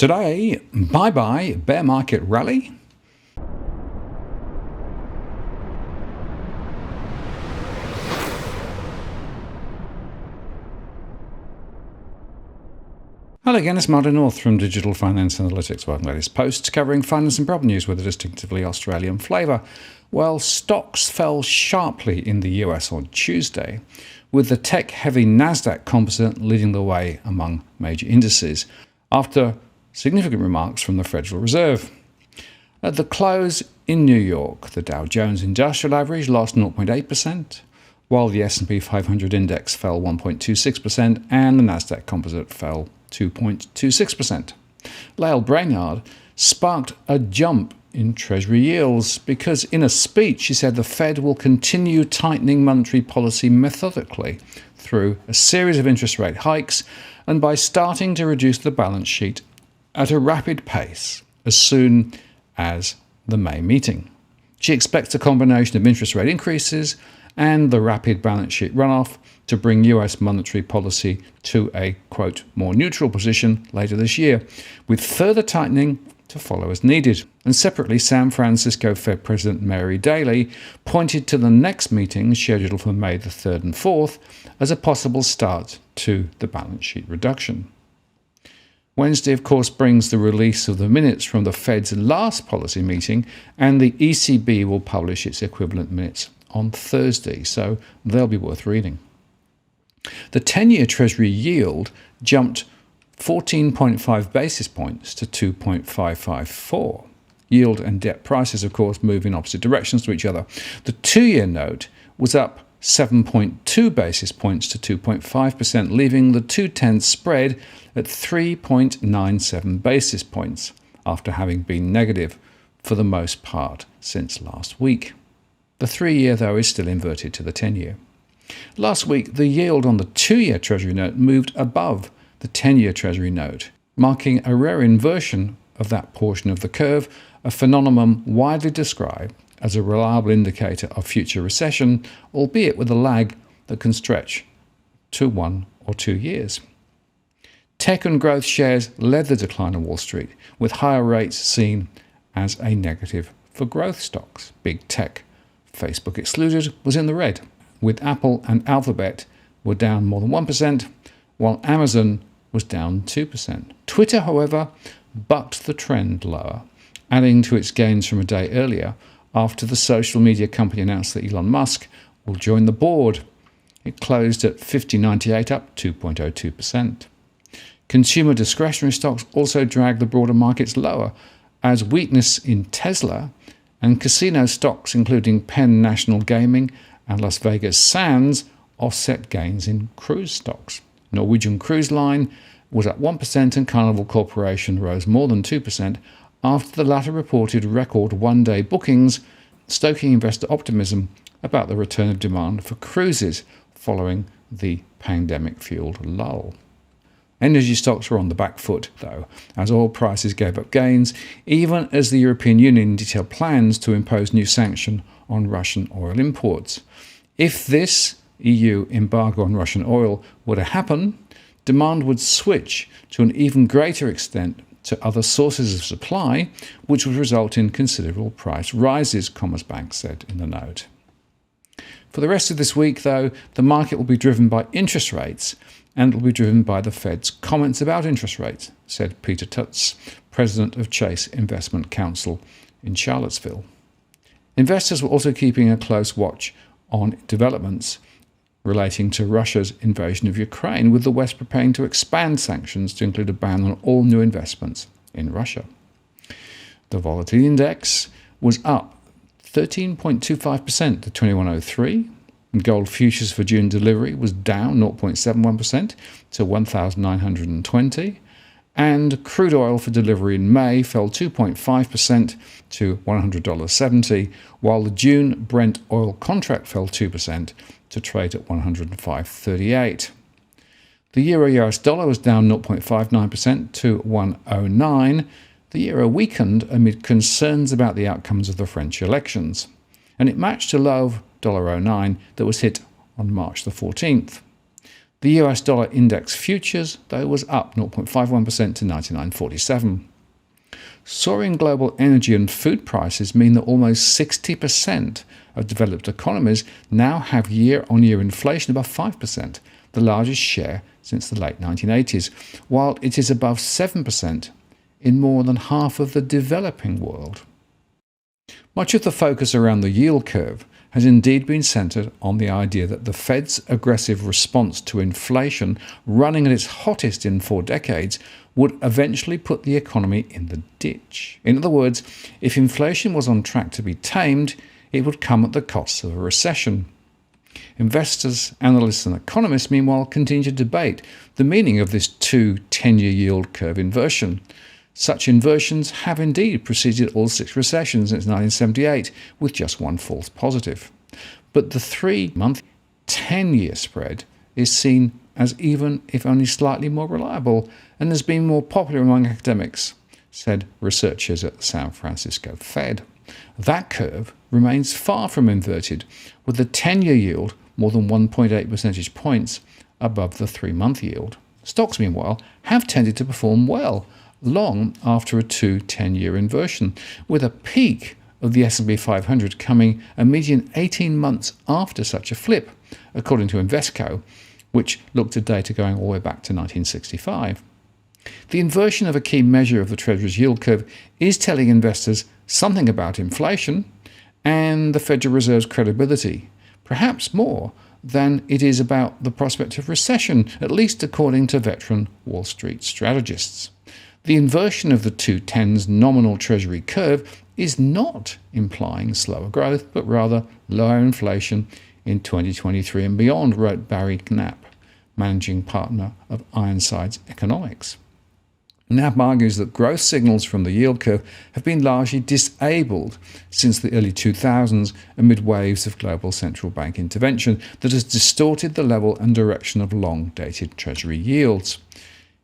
Today, bye-bye bear market rally. Hello again, it's Martin North from Digital Finance Analytics, one of the latest posts covering finance and property news with a distinctively Australian flavour. Well, stocks fell sharply in the US on Tuesday, with the tech-heavy Nasdaq Composite leading the way among major indices, after significant remarks from the Federal Reserve. At the close in New York, the Dow Jones Industrial Average lost 0.8%, while the S&P 500 index fell 1.26% and the Nasdaq Composite fell 2.26%. Lael Brainard sparked a jump in Treasury yields because in a speech she said the Fed will continue tightening monetary policy methodically through a series of interest rate hikes and by starting to reduce the balance sheet at a rapid pace as soon as the May meeting. She expects a combination of interest rate increases and the rapid balance sheet runoff to bring US monetary policy to a, quote, more neutral position later this year, with further tightening to follow as needed. And separately, San Francisco Fed President Mary Daly pointed to the next meeting scheduled for May the 3rd and 4th as a possible start to the balance sheet reduction. Wednesday, of course, brings the release of the minutes from the Fed's last policy meeting, and the ECB will publish its equivalent minutes on Thursday, so they'll be worth reading. The 10-year Treasury yield jumped 14.5 basis points to 2.554. Yield and debt prices, of course, move in opposite directions to each other. The 2-year note was up 7.2 basis points to 2.5%, leaving the 2-10 spread at 3.97 basis points, after having been negative for the most part since last week. The 3-year, though, is still inverted to the 10-year. Last week, the yield on the 2-year Treasury note moved above the 10-year Treasury note, marking a rare inversion of that portion of the curve, a phenomenon widely described as a reliable indicator of future recession, albeit with a lag that can stretch to 1 or 2 years. Tech and growth shares led the decline on Wall Street, with higher rates seen as a negative for growth stocks. Big tech, Facebook excluded, was in the red, with Apple and Alphabet were down more than 1%, while Amazon was down 2%. Twitter, however, bucked the trend lower, adding to its gains from a day earlier after the social media company announced that Elon Musk will join the board. It closed at $50.98, up 2.02%. Consumer discretionary stocks also dragged the broader markets lower, as weakness in Tesla and casino stocks, including Penn National Gaming and Las Vegas Sands, offset gains in cruise stocks. Norwegian Cruise Line was up 1% and Carnival Corporation rose more than 2% after the latter reported record one-day bookings, stoking investor optimism about the return of demand for cruises following the pandemic-fueled lull. Energy stocks were on the back foot, though, as oil prices gave up gains, even as the European Union detailed plans to impose new sanction on Russian oil imports. If this EU embargo on Russian oil were to happen, demand would switch to an even greater extent to other sources of supply, which would result in considerable price rises, Commerzbank said in the note. For the rest of this week, though, the market will be driven by interest rates and will be driven by the Fed's comments about interest rates, said Peter Tutz, president of Chase Investment Counsel in Charlottesville. Investors were also keeping a close watch on developments relating to Russia's invasion of Ukraine, with the West preparing to expand sanctions to include a ban on all new investments in Russia. The Volatility Index was up 13.25% to 2103. Gold futures for June delivery was down 0.71% to 1,920. And crude oil for delivery in May fell 2.5% to $100.70, while the June Brent oil contract fell 2% to trade at 105.38. The euro-US dollar was down 0.59% to 109. The euro weakened amid concerns about the outcomes of the French elections, and it matched a low of $1.09 that was hit on March the 14th. The US dollar index futures, though, was up 0.51% to 99.47. Soaring global energy and food prices mean that almost 60% of developed economies now have year-on-year inflation above 5%, the largest share since the late 1980s, while it is above 7% in more than half of the developing world. Much of the focus around the yield curve has indeed been centred on the idea that the Fed's aggressive response to inflation, running at its hottest in 4 decades, would eventually put the economy in the ditch. In other words, if inflation was on track to be tamed, it would come at the cost of a recession. Investors, analysts and economists, meanwhile, continue to debate the meaning of this 2 10-year yield curve inversion. Such inversions have indeed preceded all 6 recessions since 1978, with just one false positive. But the 3-month 10-year spread is seen as even, if only slightly more reliable, and has been more popular among academics, said researchers at the San Francisco Fed. That curve remains far from inverted, with the 10-year yield more than 1.8 percentage points above the 3-month yield. Stocks, meanwhile, have tended to perform well, long after a 2 10-year inversion, with a peak of the S&P 500 coming a median 18 months after such a flip, according to Invesco, which looked at data going all the way back to 1965. The inversion of a key measure of the Treasury's yield curve is telling investors something about inflation and the Federal Reserve's credibility, perhaps more than it is about the prospect of recession, at least according to veteran Wall Street strategists. The inversion of the 2-10's nominal Treasury curve is not implying slower growth, but rather lower inflation in 2023 and beyond, wrote Barry Knapp, managing partner of Ironsides Economics. Knapp argues that growth signals from the yield curve have been largely disabled since the early 2000s amid waves of global central bank intervention that has distorted the level and direction of long-dated Treasury yields.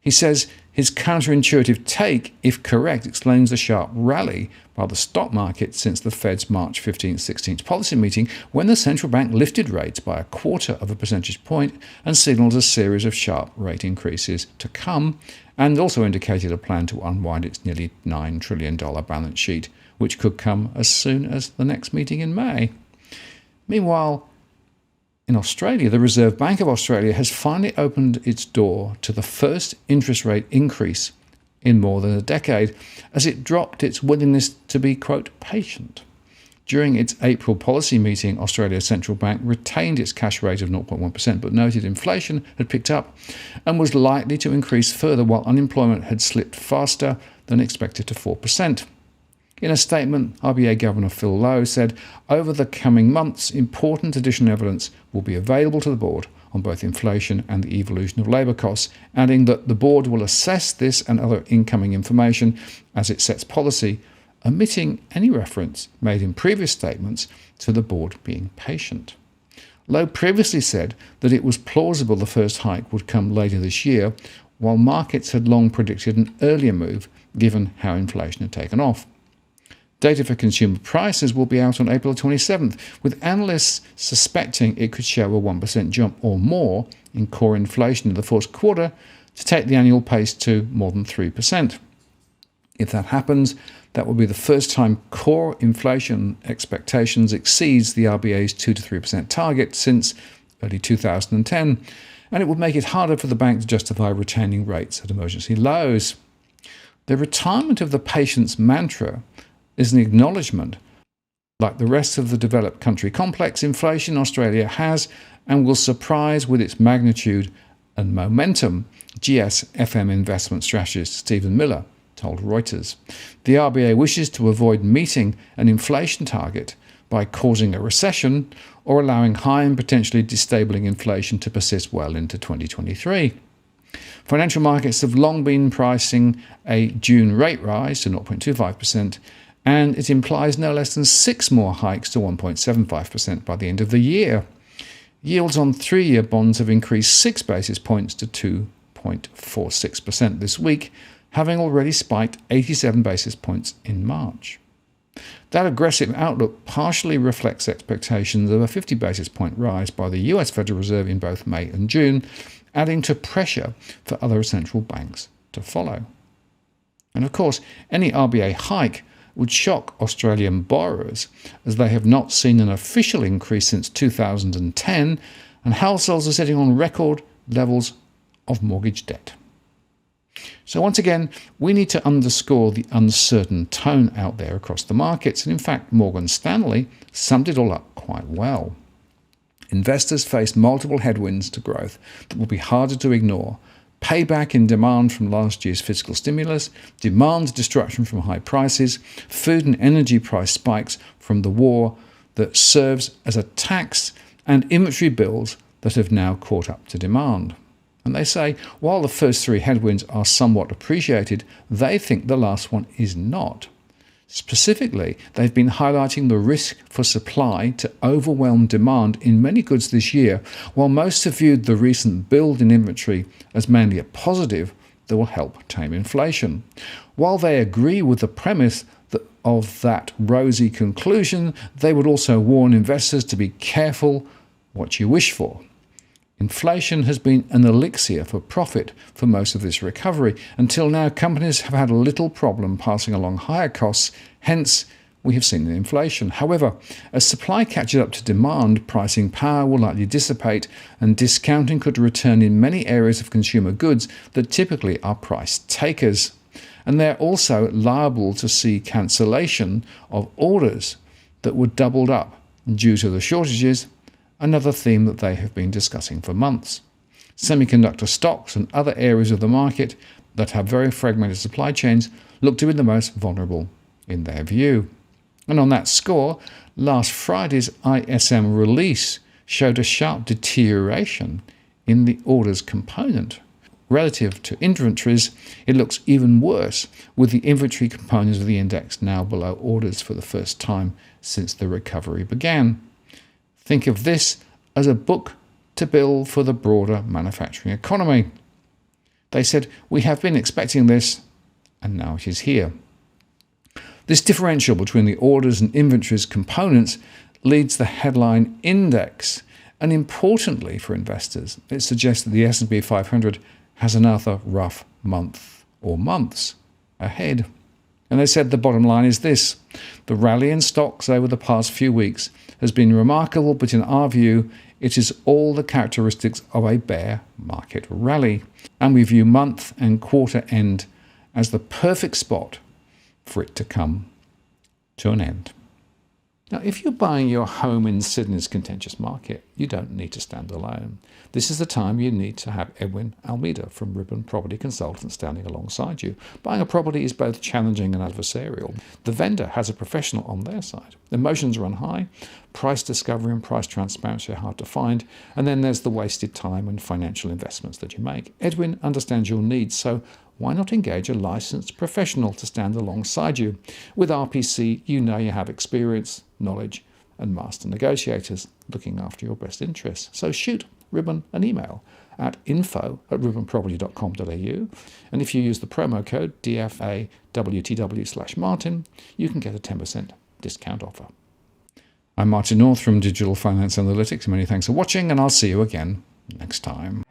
He says his counterintuitive take, if correct, explains the sharp rally by the stock market since the Fed's March 15th-16th policy meeting, when the central bank lifted rates by 1/4 of a percentage point and signalled a series of sharp rate increases to come, and also indicated a plan to unwind its nearly $9 trillion balance sheet, which could come as soon as the next meeting in May. Meanwhile, in Australia, the Reserve Bank of Australia has finally opened its door to the first interest rate increase in more than a decade, as it dropped its willingness to be, quote, patient. During its April policy meeting, Australia's central bank retained its cash rate of 0.1%, but noted inflation had picked up and was likely to increase further, while unemployment had slipped faster than expected to 4%. In a statement, RBA Governor Phil Lowe said, over the coming months, important additional evidence will be available to the board on both inflation and the evolution of labour costs, adding that the board will assess this and other incoming information as it sets policy, omitting any reference made in previous statements to the board being patient. Lowe previously said that it was plausible the first hike would come later this year, while markets had long predicted an earlier move given how inflation had taken off. Data for consumer prices will be out on April 27th, with analysts suspecting it could show a 1% jump or more in core inflation in the fourth quarter to take the annual pace to more than 3%. If that happens, that will be the first time core inflation expectations exceeds the RBA's 2 to 3% target since early 2010, and it would make it harder for the bank to justify retaining rates at emergency lows. The retirement of the patience mantra is an acknowledgement, like the rest of the developed country complex, inflation Australia has and will surprise with its magnitude and momentum, GS-FM investment strategist Stephen Miller told Reuters. The RBA wishes to avoid meeting an inflation target by causing a recession or allowing high and potentially destabilizing inflation to persist well into 2023. Financial markets have long been pricing a June rate rise to 0.25%, and it implies no less than 6 more hikes to 1.75% by the end of the year. Yields on 3-year bonds have increased 6 basis points to 2.46% this week, having already spiked 87 basis points in March. That aggressive outlook partially reflects expectations of a 50 basis point rise by the US Federal Reserve in both May and June, adding to pressure for other central banks to follow. And of course, any RBA hike would shock Australian borrowers, as they have not seen an official increase since 2010, and households are sitting on record levels of mortgage debt. So once again, we need to underscore the uncertain tone out there across the markets, and in fact, Morgan Stanley summed it all up quite well. Investors face multiple headwinds to growth that will be harder to ignore. Payback in demand from last year's fiscal stimulus, demand destruction from high prices, food and energy price spikes from the war that serves as a tax, and inventory builds that have now caught up to demand. And they say, while the first three headwinds are somewhat appreciated, they think the last one is not. Specifically, they've been highlighting the risk for supply to overwhelm demand in many goods this year, while most have viewed the recent build in inventory as mainly a positive that will help tame inflation. While they agree with the premise of that rosy conclusion, they would also warn investors to be careful what you wish for. Inflation has been an elixir for profit for most of this recovery. Until now, companies have had little problem passing along higher costs, hence we have seen inflation. However, as supply catches up to demand, pricing power will likely dissipate and discounting could return in many areas of consumer goods that typically are price takers. And they're also liable to see cancellation of orders that were doubled up due to the shortages, another theme that they have been discussing for months. Semiconductor stocks and other areas of the market that have very fragmented supply chains look to be the most vulnerable in their view. And on that score, last Friday's ISM release showed a sharp deterioration in the orders component. Relative to inventories, it looks even worse, with the inventory components of the index now below orders for the first time since the recovery began. Think of this as a book to build for the broader manufacturing economy. They said, we have been expecting this, and now it is here. This differential between the orders and inventories components leads the headline index, and importantly for investors, it suggests that the S&P 500 has another rough month or months ahead. And they said the bottom line is this: the rally in stocks over the past few weeks has been remarkable, but in our view, it is all the characteristics of a bear market rally. And we view month and quarter end as the perfect spot for it to come to an end. Now, if you're buying your home in Sydney's contentious market, you don't need to stand alone. This is the time you need to have Edwin Almeida from Ribbon Property Consultants standing alongside you. Buying a property is both challenging and adversarial. The vendor has a professional on their side. Emotions run high, price discovery and price transparency are hard to find, and then there's the wasted time and financial investments that you make. Edwin understands your needs, so why not engage a licensed professional to stand alongside you? With RPC, you know you have experience, knowledge, and master negotiators looking after your best interests. So shoot Ribbon an email at info@ribbonproperty.com.au, and if you use the promo code DFAWTW/Martin, you can get a 10% discount offer. I'm Martin North from Digital Finance Analytics. Many thanks for watching, and I'll see you again next time.